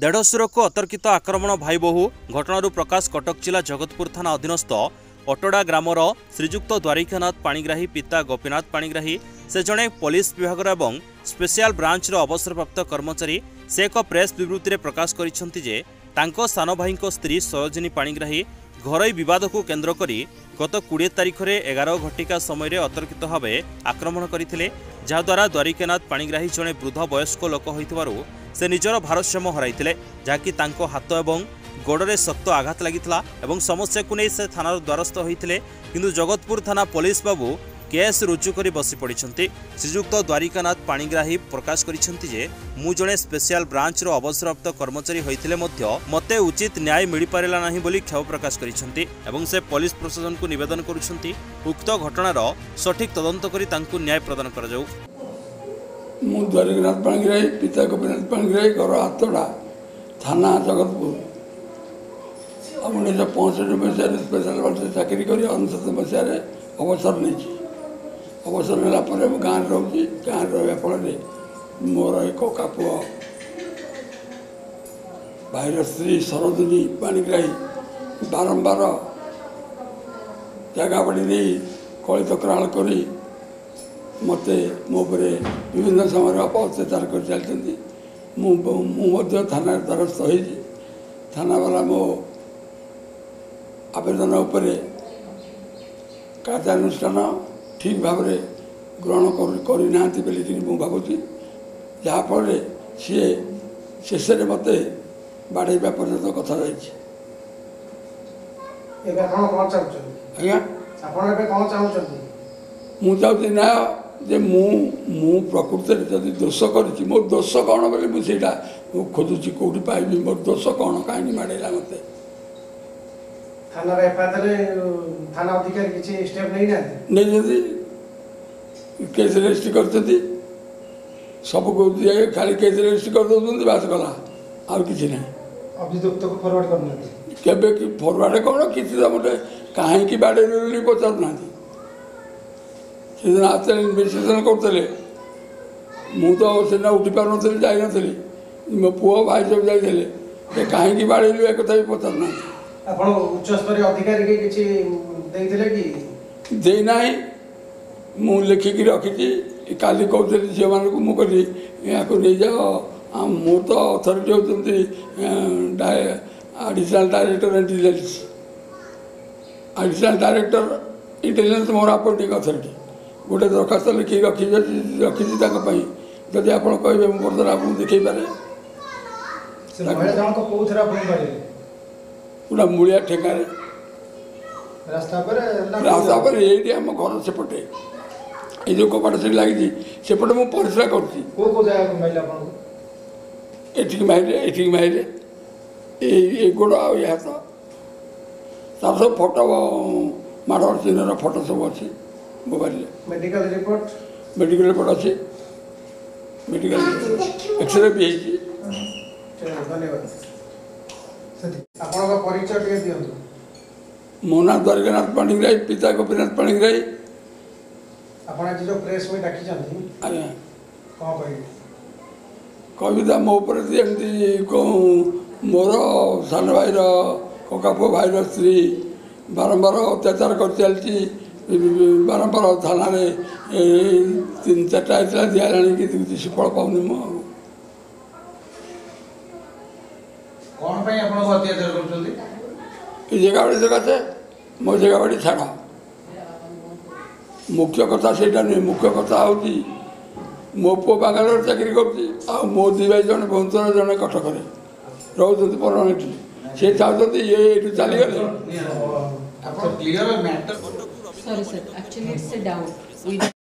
देढ़शुर को अतर्कित आक्रमण भाई बहु घटना प्रकाश कटक जिला जगतपुर थाना अधीनस्थ अटोड़ा ग्रामर श्रीजुक्त द्वारिकानाथ पाणिग्राही पिता गोपीनाथ पाणिग्राही से जड़े पुलिस विभाग एवं स्पेशल ब्रांच अवसरप्राप्त कर्मचारी से एक प्रेस विवृत्ति में प्रकाश करिसेंति जे तांको सान भाई स्त्री सरोजिनी पाणिग्राही घरोई विवाद को केन्द्र करी गत 20 तारिख में 11 घटिका समय अतर्कित भाव आक्रमण करते जहाद्वारा द्वारिकानाथ पाणिग्राही जड़े वृद्ध वयस्क लोक होइथिबारु से निजर भारसाम्य हराइथिले जहाँकि तांको हाथ एवं गोड़े शक्त आघात लागिथिला एवं समस्या को नहीं से थानार द्वारस्थ होइथिले किंतु जगतपुर थाना पुलिस बाबू केस रुजु करी बसी पड़िछंती। श्रीजुक्त द्वारिकानाथ पाणिग्राही प्रकाश करिछंती जे मु जणे स्पेशल ब्रांच रो अवसरप्राप्त कर्मचारी होइथिले मध्य मते उचित न्याय मिली पारेला नाही बोली क्षोभ प्रकाश करिछंती एवं से पुलिस प्रशासन को निवेदन करुछंती उक्त घटनार सठिक तदंत करी तांकु न्याय प्रदान करा जाऊ। मु द्वारिकानाथ पाणिग्राही पिता गोपीनाथ पाणिग्राही घर आतोड़ा थाना जगतपुर 1965 मसीह स्पेशल ब्रांच चाकरी कर 19 मसीह अवसर नहीं अवसर नेला गाँव रोचे गाँव रहा फल मोर एक कापुआ भाईर स्त्री सरोजिनी पाणिग्राही बारंबार जगह बाड़ी कलित कराल कर मत मोपरे विभिन्न समय अत्याचार कर चलती मुझे थाना द्वारस्थ हो थाना वाला मो आवेदन उपर कार्यानुष्ठान ठीक भाव ग्रहण करना बोली भावुँ जहाँफल सी शेष मत बाढ़ा पर्यटन कथा रही मुझे न्याय जे मु प्रकृति जब दोष कर मो दोष कौन बोले मुझे खोजुची कौटी पाइबी मोर दोष कौन कहीं माड़ेला मत थाना अधिकारी किसी स्टेप नहीं केस रेजिस्ट कर सब खाली केस रेजिस्ट कर दौरान बास गला आ कि ना अभियुक्त को फॉरवर्ड करना केबे फॉरवर्ड कौन किसी गोटे कहीं बाड़े पचारूना से आते इन्वेस्टिगेशन करते मुझे उठी पार नी जाइनी मो पुओ भाई सब जाते कहीं बाड़ेलु एक भी पचारूना आपण उच्च स्तरीय अधिकारी के किछि देइथिले कि देना मु लिखिकी रखी काली कहते झील मान को मुझे यहाँ नहीं जाओ मु तो अथॉरिटी होती additional director intelligence additional director intelligence मोर अपॉइंटिंग अथॉरिटी गोटे दरखास्त लिखी रखी जदि आप कहे मुझे आपको देखी पारे पूरा मूलिया ठेकार रास्ता पर ये आम घर सेपटे ये जो कपाट से लगी सेपटे मुझे परिश्रा कर गोड़ आ हाथ तार सब फोटो माड़ चिन्ह फोटो सब अच्छी मोबाइल मेडिकल रिपोर्ट अच्छी मेडिकल एक्सरे भी धन्यवाद आपन परिचय टे दियंतु। मो ना द्वारिकानाथ पाणिग्राही पिता गोपीनाथ पाणिग्राही आपन आज जो प्रेस में डाकी जंती आया कोन कहि कविता मो ऊपर एमती मोर सान भाई ककापो भाईर स्त्री बारंबार अत्याचार कर चलती बारंबार थाना 3-4टा इतला दिया कि सुफल पाऊनी मो कौन पे आप अत्याचार कर जगह बाड़ी सकाशे मो जगह बाड़ी छाड़ा मुख्य कथा से नहीं मुख्य कथा हूँ मो पु बांगालोर चाकरी कर मो दी भाई जन भुवनेश्वर जन कटक रोच परमानेंटली सी चाहते ये चलीगले Sorry sir, actually it's a doubt.